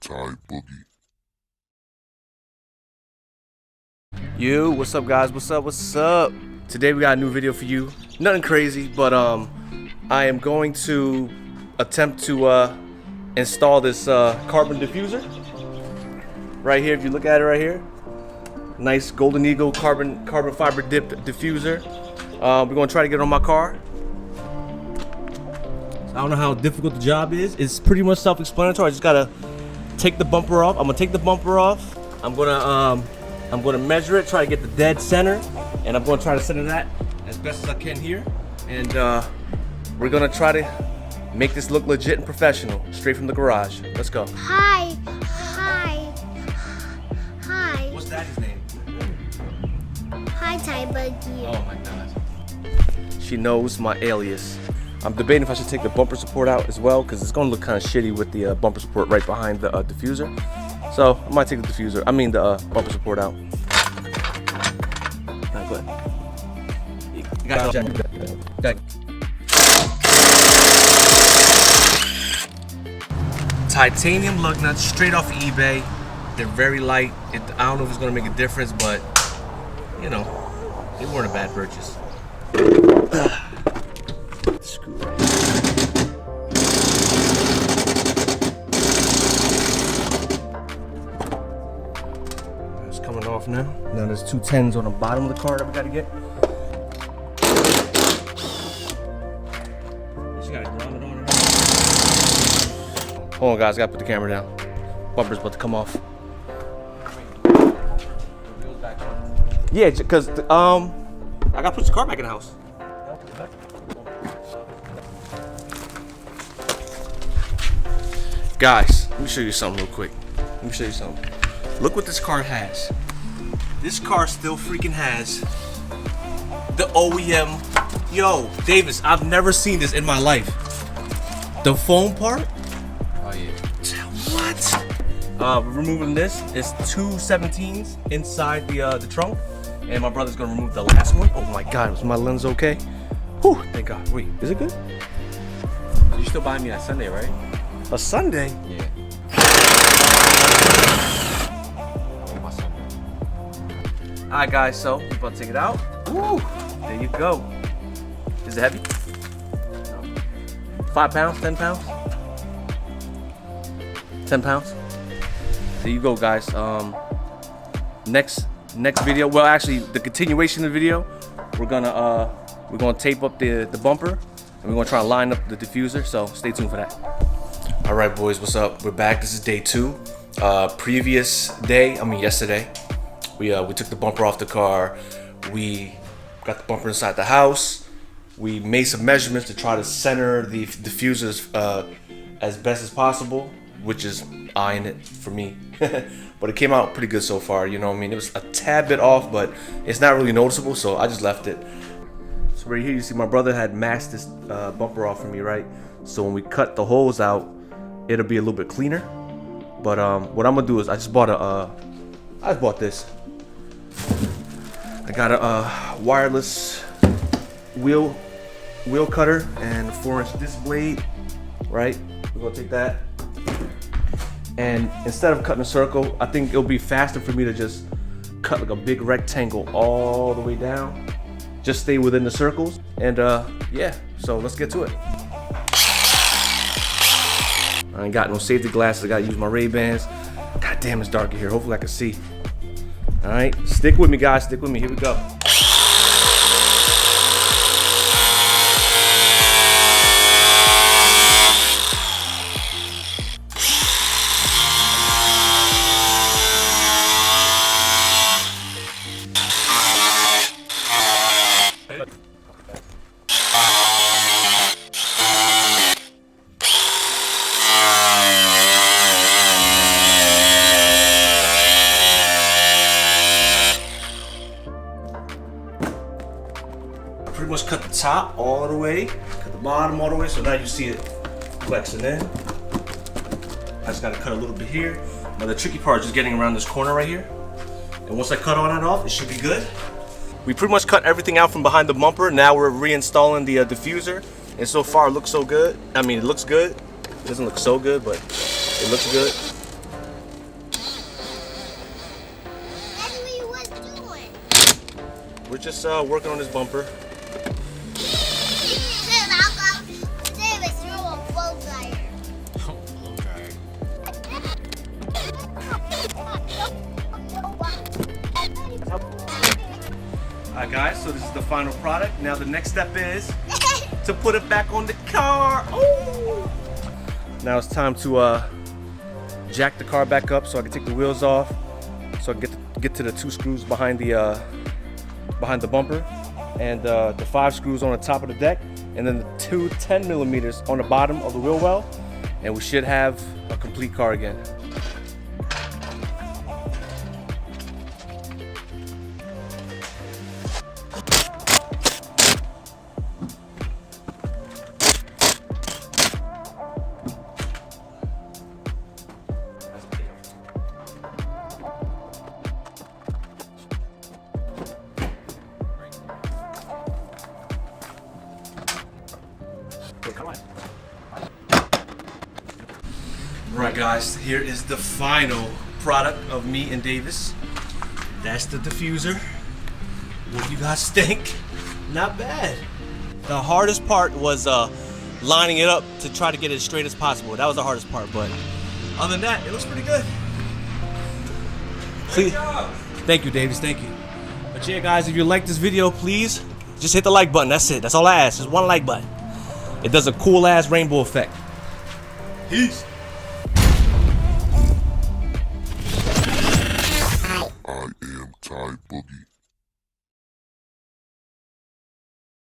Thai Boogie. Yo, what's up guys? What's up? Today we got a new video for you. Nothing crazy, but I am going to attempt to install this carbon diffuser. Right here, if you look at it right here. Nice Golden Eagle carbon fiber dipped diffuser. We're gonna try to get it on my car. I don't know how difficult the job is. It's pretty much self-explanatory. I just gotta take the bumper off. I'm gonna take the bumper off. I'm gonna measure it, try to get the dead center, and I'm gonna try to center that as best as I can here. And we're gonna try to make this look legit and professional, straight from the garage. Let's go. Hi. What's daddy's name? Hi, Thai Boogie. Oh my god. She knows my alias. I'm debating if I should take the bumper support out as well, because it's gonna look kind of shitty with the bumper support right behind the diffuser. So I might take the diffuser, the bumper support out. Alright, go ahead. You got it. Titanium lug nuts straight off of eBay. They're very light. I don't know if it's gonna make a difference, but you know, they weren't a bad purchase. Screw it. It's coming off now. Now there's two 10s on the bottom of the car that we gotta get. Just gotta ground it on it. Hold on guys, gotta put the camera down. Bumper's about to come off. Yeah, because I gotta push the car back in the house. Guys, let me show you something real quick. Let me show you something. Look what this car has. This car still freaking has the OEM. Yo, Davis, I've never seen this in my life. The foam part? Oh yeah. What? Removing this is two 17s inside the trunk. And my brother's gonna remove the last one. Oh my god, was my lens okay? Whew, thank god. Wait, is it good? You still buying me that Sunday, right? A Sunday? Yeah. My Sunday. Alright guys, so we're about to take it out. Woo! There you go. Is it heavy? No. 5 pounds? 10 pounds? 10 pounds? There you go guys. Next video, well actually the continuation of the video, we're gonna tape up the bumper and we're gonna try to line up the diffuser, so stay tuned for that. All right boys, what's up? We're back. This is day 2. Previous day, yesterday, we took the bumper off the car. We got the bumper inside the house. We made some measurements to try to center the diffusers as best as possible, which is eyeing it for me. But it came out pretty good so far, you know what I mean? It was a tad bit off, but it's not really noticeable, so I just left it. So right here, you see my brother had masked this bumper off for me, right? So when we cut the holes out, it'll be a little bit cleaner. But what I'm gonna do is I just bought this. I got a wireless wheel cutter and a 4-inch disc blade, right? We're gonna take that. And instead of cutting a circle, I think it'll be faster for me to just cut like a big rectangle all the way down. Just stay within the circles. And yeah, so let's get to it. I ain't got no safety glasses. I gotta use my Ray-Bans. God damn, it's dark in here. Hopefully I can see. All right, stick with me guys, stick with me. Here we go. Pretty much cut the top all the way, cut the bottom all the way, so now you see it flexing in. I just gotta cut a little bit here. Now the tricky part is just getting around this corner right here. And once I cut all that off, it should be good. We pretty much cut everything out from behind the bumper. Now we're reinstalling the diffuser. And so far it looks so good. I mean, it looks good. It doesn't look so good, but it looks good. just working on this bumper. Davis, you're a blow dryer. Blow dryer. Alright guys, so this is the final product. Now the next step is to put it back on the car. Ooh. Now it's time to jack the car back up so I can take the wheels off, so I can get to the 2 screws behind the bumper, and the 5 screws on the top of the deck, and then the 2 10mm on the bottom of the wheel well, and we should have a complete car again. Alright guys, here is the final product of me and Davis. That's the diffuser. What do you guys think? Not bad. The hardest part was lining it up to try to get it as straight as possible. That was the hardest part, but other than that, it looks pretty good. Please. Thank you, Davis, thank you. But yeah guys, if you like this video, please just hit the like button. That's it. That's all I ask. Just one like button. It does a cool ass rainbow effect. Peace. I am Ty Boogie.